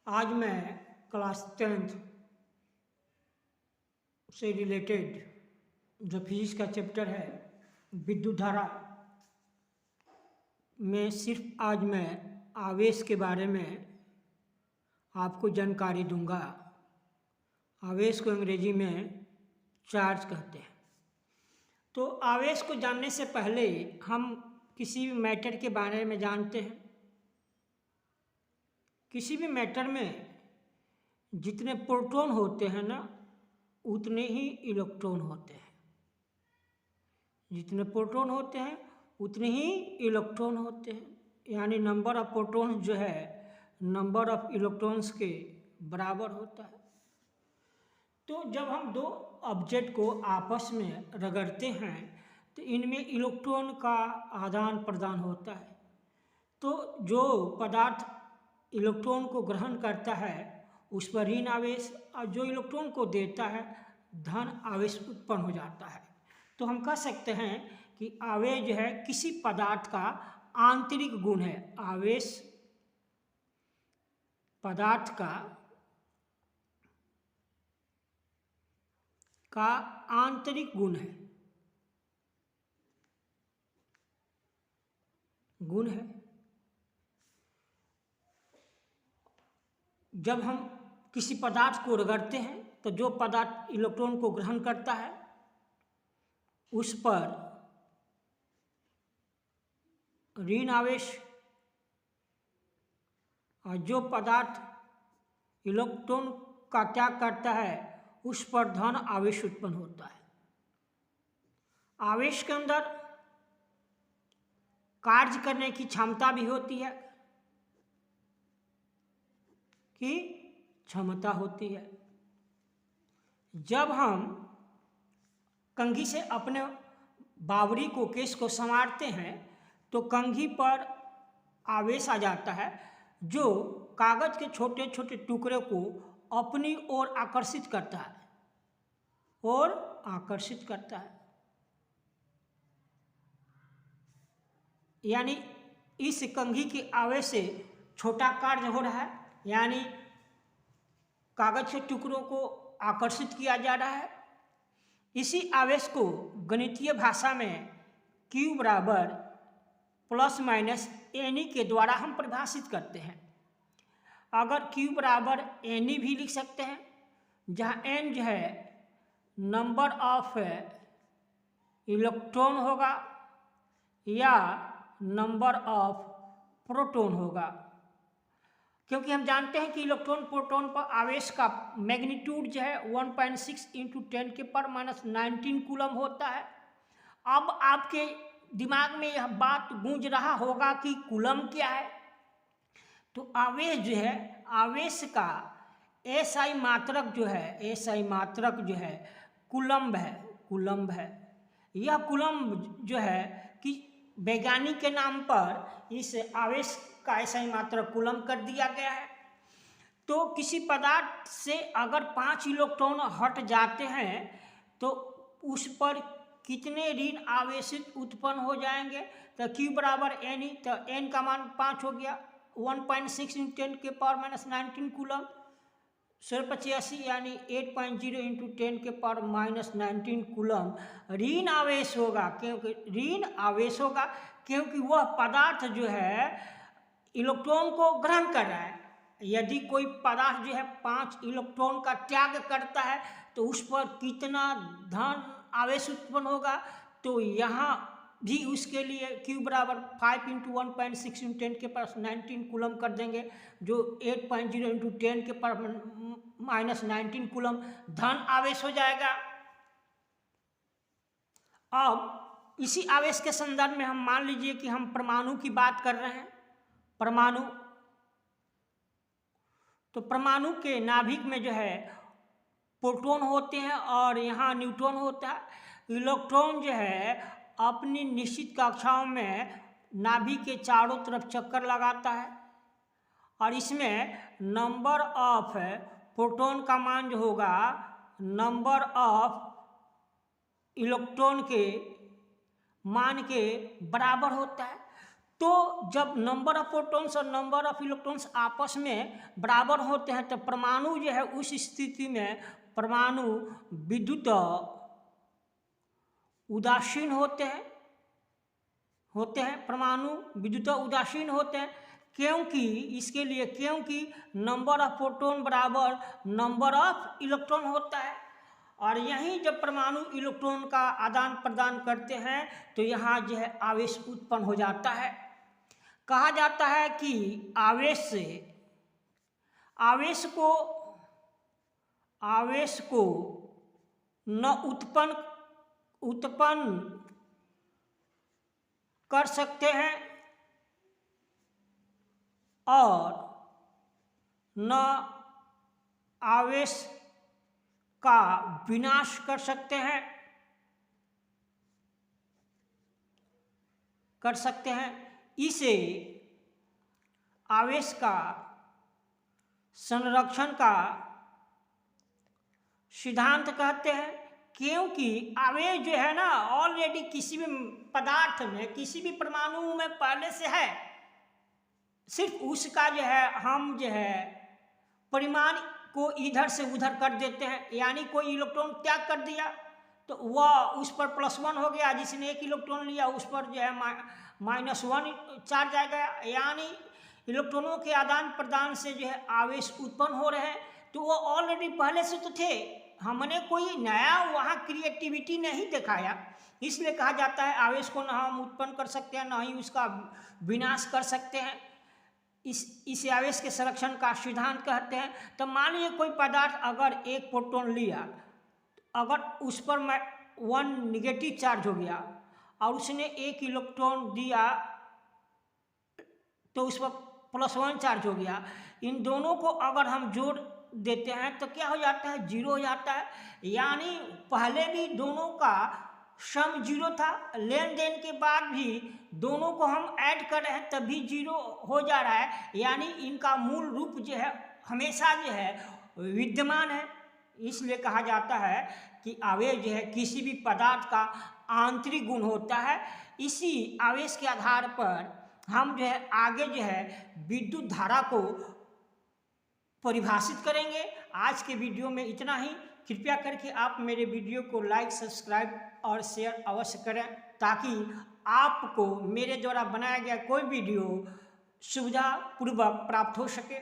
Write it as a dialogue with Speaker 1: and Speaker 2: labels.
Speaker 1: आज मैं class 10th से रिलेटेड जो फिजिक्स का चैप्टर है विद्युत धारा में सिर्फ आज मैं आवेश के बारे में आपको जानकारी दूंगा। आवेश को अंग्रेजी में चार्ज कहते हैं। तो आवेश को जानने से पहले हम किसी भी मैटर के बारे में जानते हैं। किसी भी मैटर में जितने प्रोटॉन होते हैं ना उतने ही इलेक्ट्रॉन होते हैं। जितने प्रोटॉन होते हैं उतने ही इलेक्ट्रॉन होते हैं, यानी नंबर ऑफ प्रोटॉन्स जो है नंबर ऑफ इलेक्ट्रॉन्स के बराबर होता है। तो जब हम दो ऑब्जेक्ट को आपस में रगड़ते हैं तो इनमें इलेक्ट्रॉन का आदान प्रदान होता है। तो जो पदार्थ इलेक्ट्रॉन को ग्रहण करता है उस पर ऋण आवेश और जो इलेक्ट्रॉन को देता है धन आवेश उत्पन्न हो जाता है। तो हम कह सकते हैं कि आवेश जो है किसी पदार्थ का आंतरिक गुण है। आवेश पदार्थ का आंतरिक गुण है। जब हम किसी पदार्थ को रगड़ते हैं तो जो पदार्थ इलेक्ट्रॉन को ग्रहण करता है उस पर ऋण आवेश और जो पदार्थ इलेक्ट्रॉन का त्याग करता है उस पर धन आवेश उत्पन्न होता है। आवेश के अंदर कार्य करने की क्षमता भी होती है जब हम कंघी से अपने बावड़ी को केस को संवारते हैं तो कंघी पर आवेश आ जाता है जो कागज के छोटे छोटे टुकड़े को अपनी ओर आकर्षित करता है यानी इस कंघी के आवेश से छोटा कार्य हो रहा है, यानी कागज के टुकड़ों को आकर्षित किया जा रहा है। इसी आवेश को गणितीय भाषा में Q बराबर प्लस माइनस एनी के द्वारा हम परिभाषित करते हैं। अगर Q बराबर एनी भी लिख सकते हैं, जहाँ n जो है नंबर ऑफ इलेक्ट्रॉन होगा या नंबर ऑफ प्रोटॉन होगा, क्योंकि हम जानते हैं कि इलेक्ट्रॉन प्रोटॉन पर आवेश का मैग्नीट्यूड जो है 1.6 इंटू 10⁻⁹ कूलम होता है। अब आपके दिमाग में यह बात गूंज रहा होगा कि कूलम क्या है। तो आवेश जो है, आवेश का एसआई मात्रक जो है कूलम्ब है। यह कूलम्ब जो है कि वैज्ञानिक के नाम पर इस आवेश का एसआई मात्रक कूलम्ब कर दिया गया है। तो किसी पदार्थ से अगर 5 इलेक्ट्रॉन हट जाते हैं तो उस पर कितने ऋण आवेश उत्पन्न हो जाएंगे। तो Q बराबर एन, तो n का मान 5 हो गया, 1.6 इंटू 10⁻⁹ कूलम 185 यानी 8.0 इंटू 10⁻⁻⁹ कूलम ऋण आवेश होगा, क्योंकि वह पदार्थ जो है इलेक्ट्रॉन को ग्रहण कर रहा है। यदि कोई पदार्थ जो है 5 इलेक्ट्रॉन का त्याग करता है तो उस पर कितना धन आवेश उत्पन्न होगा। तो यहाँ भी उसके लिए Q बराबर 5 इंटू 1.6 इंटू 10⁻⁹ कूलम कर देंगे, जो 8.0 इंटू 10⁻⁻⁹ कूलम धन आवेश हो जाएगा। अब इसी आवेश के संदर्भ में हम मान लीजिए कि हम परमाणु की बात कर रहे हैं। तो परमाणु के नाभिक में जो है प्रोटॉन होते हैं और यहाँ न्यूट्रॉन होता है। इलेक्ट्रॉन जो है अपनी निश्चित कक्षाओं में नाभिक के चारों तरफ चक्कर लगाता है और इसमें नंबर ऑफ प्रोटॉन का मान जो होगा नंबर ऑफ इलेक्ट्रॉन के मान के बराबर होता है। तो जब नंबर ऑफ प्रोटॉन्स और नंबर ऑफ इलेक्ट्रॉन्स आपस में बराबर होते हैं तो परमाणु जो है उस स्थिति में परमाणु विद्युत उदासीन होते हैं परमाणु विद्युत उदासीन होते हैं। क्योंकि नंबर ऑफ प्रोटॉन बराबर नंबर ऑफ इलेक्ट्रॉन होता है, और यहीं जब परमाणु इलेक्ट्रॉन का आदान प्रदान करते हैं तो यहाँ जो है आवेश उत्पन्न हो जाता है। कहा जाता है कि आवेश को न उत्पन्न कर सकते हैं और न आवेश का विनाश कर सकते हैं। इसे आवेश का संरक्षण का सिद्धांत कहते हैं, क्योंकि आवेश जो है ना ऑलरेडी किसी भी पदार्थ में किसी भी परमाणु में पहले से है, सिर्फ उसका जो है हम जो है परिमाण को इधर से उधर कर देते हैं। यानी कोई इलेक्ट्रॉन त्याग कर दिया तो वह उस पर +1 हो गया, जिसने एक इलेक्ट्रॉन लिया उस पर जो है -1 चार्ज आ गया। यानी इलेक्ट्रॉनों के आदान प्रदान से जो है आवेश उत्पन्न हो रहे हैं, तो वो ऑलरेडी पहले से तो थे, हमने कोई नया वहाँ क्रिएटिविटी नहीं दिखाया। इसलिए कहा जाता है आवेश को ना हम उत्पन्न कर सकते हैं ना ही उसका विनाश कर सकते हैं। इस आवेश के संरक्षण का सिद्धांत कहते हैं। तो मान लीजिए कोई पदार्थ अगर एक प्रोटॉन लिया, अगर उस पर 1 नेगेटिव चार्ज हो गया और उसने एक इलेक्ट्रॉन दिया तो उस पर +1 चार्ज हो गया, इन दोनों को अगर हम जोड़ देते हैं तो क्या हो जाता है, 0 हो जाता है। यानी पहले भी दोनों का सम 0 था, लेन देन के बाद भी दोनों को हम ऐड कर रहे हैं तभी 0 हो जा रहा है। यानी इनका मूल रूप जो है हमेशा जो है विद्यमान है। इसलिए कहा जाता है कि आवेश जो है किसी भी पदार्थ का आंतरिक गुण होता है। इसी आवेश के आधार पर हम जो है आगे जो है विद्युत धारा को परिभाषित करेंगे। आज के वीडियो में इतना ही। कृपया करके आप मेरे वीडियो को लाइक, सब्सक्राइब और शेयर अवश्य करें, ताकि आपको मेरे द्वारा बनाया गया कोई वीडियो सुविधापूर्वक प्राप्त हो सके।